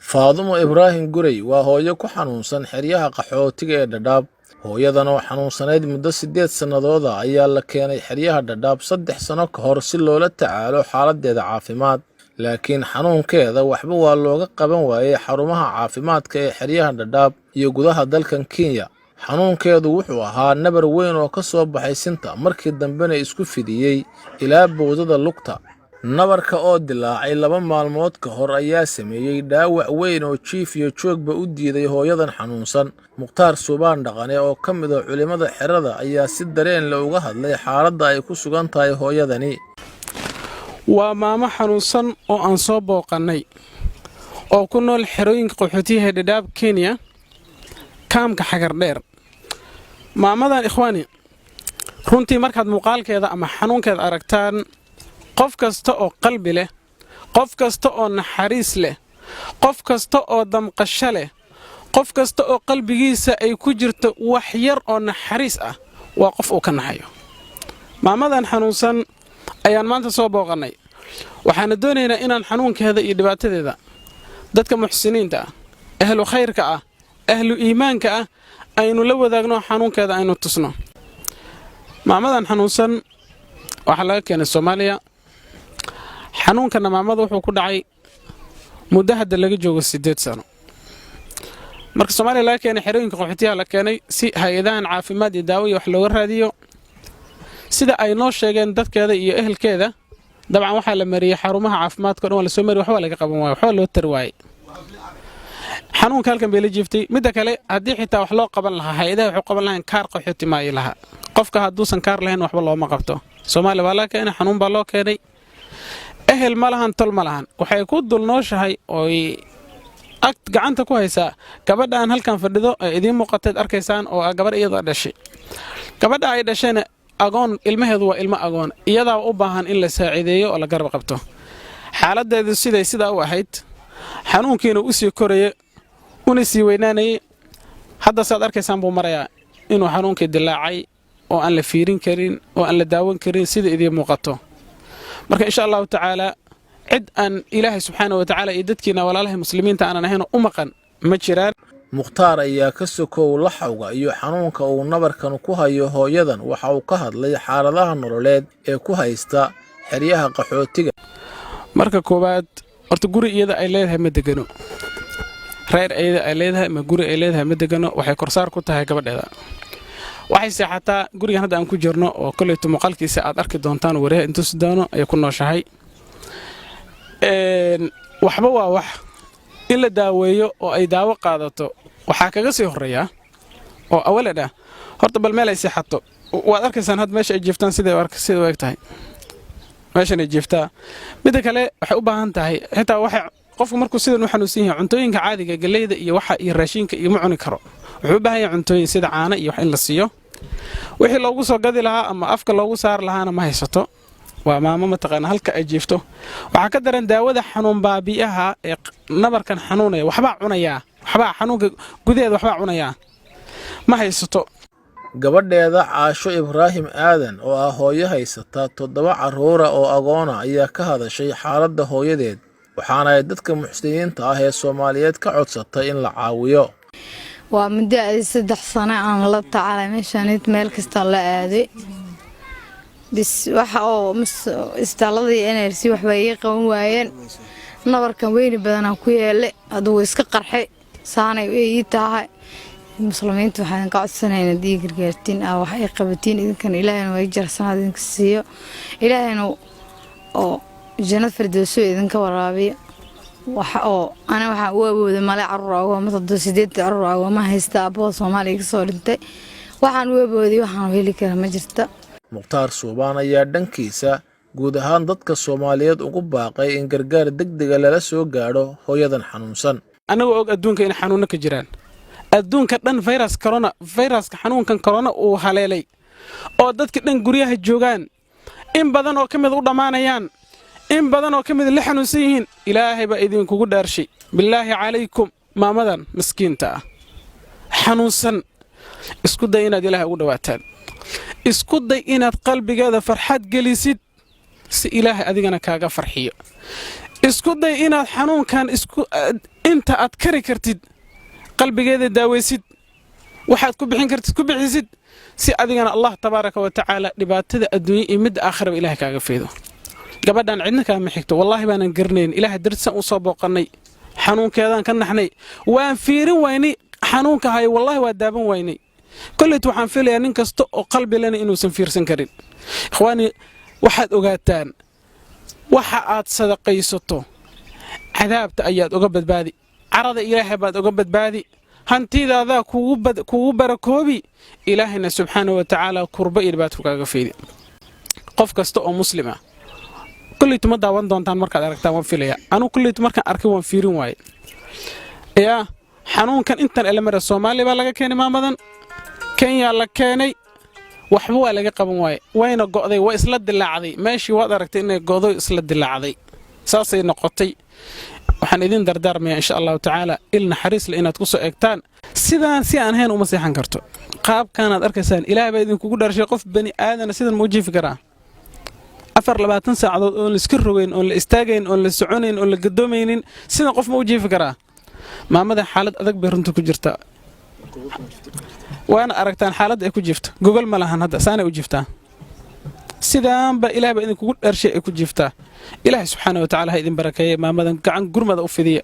Faadumo Ibraahim Gurey waa hooyo ku xanuunsan xeryaha qaxootiga ee Dadaab. Hooyadan oo xanuunsaneyd muddo 8 sannadood ayaa la keenay xeryaha Dadaab 3 sano ka hor si loola tacaalo xaaladdeeda caafimaad. Laakiin xanuunkeeda waxba waa looga qaban waayay xarumaha caafimaadka ee xeryaha Dadaab iyo gudaha dalkan Kenya. Xanuunkeedu wuxuu ahaa nabar weyn oo ka soo baxay sinta markii dambena isku fidiyay ilaa boodada lugta. Nabarka oo dilaacay 2 maalmood ka hor ayaa sameeyay dhaawac weyn oo jiif iyo joogba u diiday hooyadan xanuunsan. Mukhtaar Suubaan Dhaqane oo ka mid ah culimada xerada ayaa si dareen leh uga hadlay xaaladda ay ku sugan tahay hooyadani. waa maamo xanuunsan oo aan soo booqannay oo ku nool xerooyinka qaxootiga Dadaab Kenya kaamka Xagardheer. maamadan ikhwaani runtii markaad muuqaalkeeda ama xanuunkeeda aragtaan qof kasta oo qalbi leh, qof kasta oo naxariis leh, qof kasta oo damqasho leh, qof kasta oo qalbigiisa ay ku jirto wax yar oo naxariis ah waa qof uu ka naxayo. maamadan xanuunsan ayaan maanta soo booqannay. waxaan doonaynaa inaan xanuunkeeda iyo dhibaatadeeda dadka muxsiniinta ah, ahlu khayrka ah, ahlu iimaanka ah aynu la wadaagno xanuunkeeda aynu tusno. maamadan xanuunsan waxa laga keenay Soomaaliya. xanuunkana maamada wuxuu ku dhacay muddo hadda laga joogo 8 sano. marka Soomaaliya laga keenay xerooyinka qaxootiga la keenay si hay'adahan caafimaad iyo daawo wax looga raadiyo. sida ay noo sheegeen dadkeeda iyo ehelkeeda dabcan waxa la mariyay xarumaha caafimaadka oo la soo mariyay waxba laga qaban waayo, waxba loo tarwaayay. xanuunka halkan bay la jiiftay. midda kale haddii xitaa wax loo qaban lahaa hay'adaha wuxuu qaban lahayn kaar qaxooti maayo laha. qofka hadduusan kaar lahayn waxba looma qabto. Soomaaliya waa la keenay xanuun baa loo keenay. ehel ma lahan, tol ma lahan. waxay ku dul nooshahay oo gacanta ku haysaa gabadhaan halkan fadhido ee idin muuqateed arkaysaan oo gabadh iyada dhashay. gabadha ay dhashayna agoon, ilmaheedu waa ilmo agoon. iyadaa u baahan in la saacideeyo oo la garab qabto. xaaladdeedu sidaa u ahayd, xanuunkiina u sii korayay una sii weynaanayay. hadda saad arkaysaan buu marayaa inuu xanuunkii dilaacay oo aan la fiirin karin oo aan la daawan karin sida idin muuqato. marka insha Allah tacaala cid aan Ilaahay subxaanahu wa tacaala iyo dadkiina walaalaha muslimiinta aan ahayn u maqan ma jiraan. Mukhtaar ayaa ka sokow laxawga iyo xanuunka uu nabarkan ku hayo hooyadan waxa uu ka hadlay xaaladaha nololeed ee ku haysta xeryaha qaxootiga. marka koobaad horta guri iyada ay leedahay ma degano. reer iyada ay leedahay ma guri ay leedahay ma degano. waxay korsaar ku tahay gabadheeda. waxay seexataa gurigan hadda aan ku jirno oo koleyto muuqaalkiisa aad arki doontaan wareha intuu sidano ay ku nooshahay. waxba waa wax in la daaweeyo oo ay daawo qaadato waxaa kaga sii horeeya oo awalada horta bal meel ay seexato waad arkaysaan had meesha ay jiiftaan sida u eg tahay meeshan ay jiiftaa. midda kale waxay u baahan tahay xitaa waxay qofku markuu sidan u xanuunsan yahay cuntooyinka caadiga galeyda iyo waxa iyo raashinka iyo ma cuni karo. wuxuu u baahan yahay cuntooyin sida caano iyo wax in la siiyo. wixii loogu soo gadi lahaa ama afka loogu saar lahaana ma haysato. waa maamo mataqaana halka ay jiifto. waxaa ka daran daawada xanuun baabi'aha ee nabarkan xanuunaya waxba cunaya, waxba xanuunka gudaheeda waxba cunaya ma haysato. gabadheeda Caasho Ibraahim Aadan oo ah hooyo haysata 7 carruur oo agoon ah ayaa ka hadashay xaaladda hooyadeed, waxaana ay dadka muxsiniinta ah ee Soomaaliyeed ka codsatay in la caawiyo. waa muddo 3 sano aan la tacaalay meeshan meel kasta la aaday. bis waxa oo istaaladii NRC waxba ay qaban waayeen. nabarkan weyn badan ku yeelay aduu iska qarxay saanay ay tahay. muslimiintu waxaan ka codsanaynaa diigargaartiin wax ay qabatiin idinkan Ilaahayna way jarsanad idinka siiyo. Ilaahayna oo jannad firdawso idinka waraabiyo. waxa oo ana waxa u awooday male carruur oo ma 8 carruur oo ma haysta aboo Soomaaliya ka soo dhintay. waxaan u awooday waxaan heli karaa ma jirta. Mukhtaar Suubaan ayaa dhankiisa guud ahaan dadka Soomaaliyeed ugu baaqay in gargaar degdeg ah lala soo gaadho hooyadan xanuunsan. anagu og adduunka in xanuun ka jiraan. adduunka dhan viruska xanuunkan corona uu haleelay oo dadka dhan guryaha joogaan in badan oo kamid u dhamaanayaan, in badan oo kamid la xanuunsan yihiin. Ilaahay baa idinkugu dhaarshay billaahi calaykum maamadan miskiinta ah xanuunsan. isku day inaad Ilaahay ugu dhawaataan. isku day inaad qalbigeeda farxad gelisid si Ilaahay adigana kaaga farxiyo. isku day inaad xanuunkan inta aad kari kartid qalbigeeda daawaysid waxaad ku bixin kartid ku bixisid si adigana Allah tabaaraka wa tacaala dhibaatada adduunyo iyo mid aakhiraba ilaahay kaaga fiido gabadhan cidna kaama xigto wallahi baanan garanayn ilaahay dartiisa u soo booqanay xanuunkeedan ka naxnay waan fiirin waynay xanuunka hay wallahi waa daaban waynay kulleed waxaan filayaa nin kasta oo qalbi lana inuusan fiirsan karin ikhwaani waxaad ogaataan waxa aad sadaqaysato cadaabta ayaad uga badbaadi carada ilaahay baad uga badbaadi hantidaada kugu barakoobi ilaahayna subxaanahu wa tacaala kurba iyo dhibaato kaaga fiidi qof kasta oo muslima kulleed ma daawan doontaan markaad aragtaan waan filayaa anu kulleed markaan arkay waan fiirin waaye yaa xanuunkan intan elamara Soomaaliya baa laga keenay maamadan Kenya la keenay waxba waa laga qaban waaye wayna go'day waa isla dilaacday meeshii waad aragtay inay go'do isla dilaacday saasay noqotay waxaan idin dardaarmayaa insha Allah tacaala ilna xariis la inaad ku soo eegtaan sidaan si aan ahayn uma seexan karto qaabkan aad arkaysaan ilaahay baa idin kugu dharshay qof bani aadana sidan ma u jiifi karaa 24 saacadood oo la iska rogayn oo la istaagayn oo la soconayn oo la gadoomaynin sidan qof ma u jiifi karaa maamada xaalad adag bay runta ku jirta waana aragtaan xaalad ay ku jirto Google ma lahan hadda saana u jiftaa sidaan ba ilaahay baa idin kugu dharshay ay ku jiftaa ilaahay subxaanahu wa tacaala ha idin barakeeyo maamadan gacan gurmada u fidiya